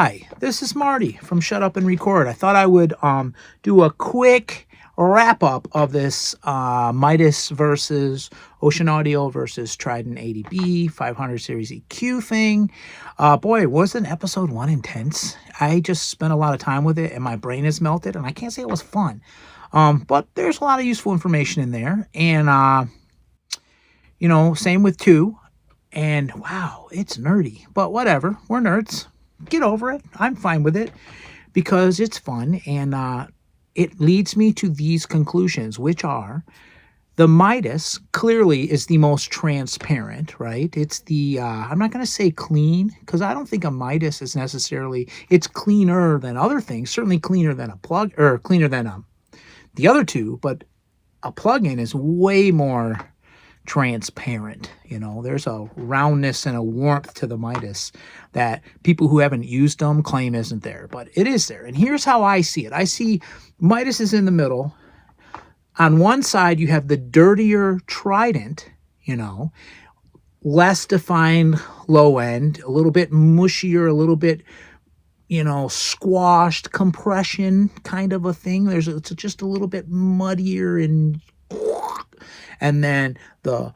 Hi, this is Marty from Shut Up and Record. I thought I would do a quick wrap-up of this Midas versus Ocean Audio versus Trident 80B 500 series EQ thing. Boy, wasn't episode 1 intense? I just spent a lot of time with it and my brain is melted, and I can't say it was fun. But there's a lot of useful information in there, and same with 2. And wow, it's nerdy, but whatever, we're nerds. Get over it. I'm fine with it because it's fun, and it leads me to these conclusions, which are the Midas clearly is the most transparent, right? It's the, I'm not going to say clean, because I don't think a Midas is necessarily, it's cleaner than other things, certainly cleaner than a plug, or cleaner than the other two, but a plug-in is way more transparent. There's a roundness and a warmth to the Midas that people who haven't used them claim isn't there, but it is there. And here's how I see it. I see Midas is in the middle. On one side, you have the dirtier Trident, less defined low end, a little bit mushier, a little bit, squashed compression kind of a thing. It's just a little bit muddier, and then the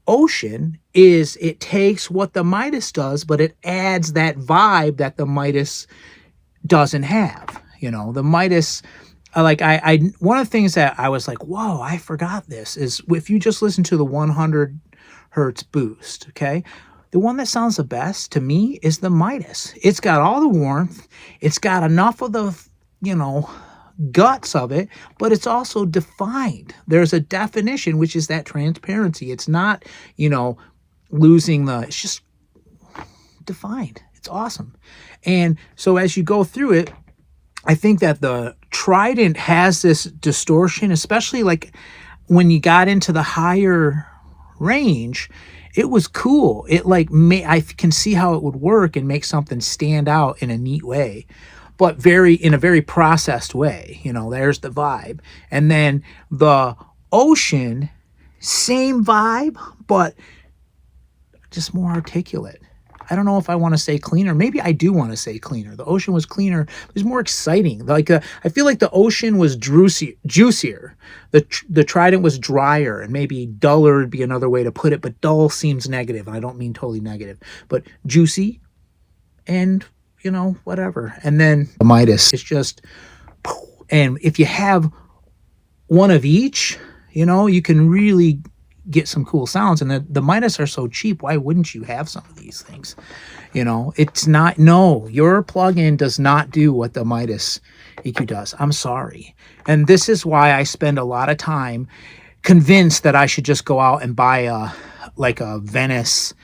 Ocean it takes what the Midas does, but it adds that vibe that the Midas doesn't have. The Midas, I one of the things that I was like, whoa, I forgot this, is if you just listen to the 100 hertz boost, okay? The one that sounds the best to me is the Midas. It's got all the warmth. It's got enough of the, guts of it, but it's also defined. There's a definition, which is that transparency. It's not, losing it's just defined. It's awesome. And so as you go through it, I think that the Trident has this distortion, especially like when you got into the higher range. It was cool. It I can see how it would work and make something stand out in a neat way, but in a very processed way. There's the vibe. And then the Ocean, same vibe, but just more articulate. I don't know if I want to say cleaner. Maybe I do want to say cleaner. The Ocean was cleaner. It was more exciting. I feel like the Ocean was juicier. The Trident was drier, and maybe duller would be another way to put it, but dull seems negative, and I don't mean totally negative. But juicy and, whatever. And then the Midas is just, and if you have one of each, you can really get some cool sounds. And the Midas are so cheap, why wouldn't you have some of these things? It's not, no, your plugin does not do what the Midas EQ does. I'm sorry. And this is why I spend a lot of time convinced that I should just go out and buy a Venice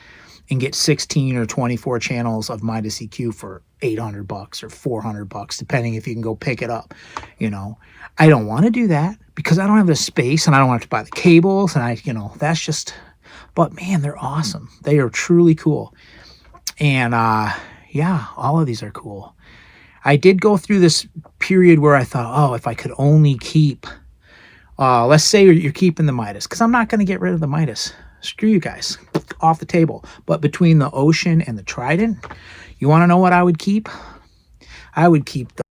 and get 16 or 24 channels of Midas EQ for $800 or $400, depending if you can go pick it up. I don't want to do that because I don't have the space, and I don't have to buy the cables, and that's just, but man, they're awesome. They are truly cool. And yeah, all of these are cool. I did go through this period where I thought, oh, if I could only keep, let's say you're keeping the Midas, because I'm not going to get rid of the Midas. Screw you guys, off the table. But between the Ocean and the Trident, you want to know what I would keep? I would keep the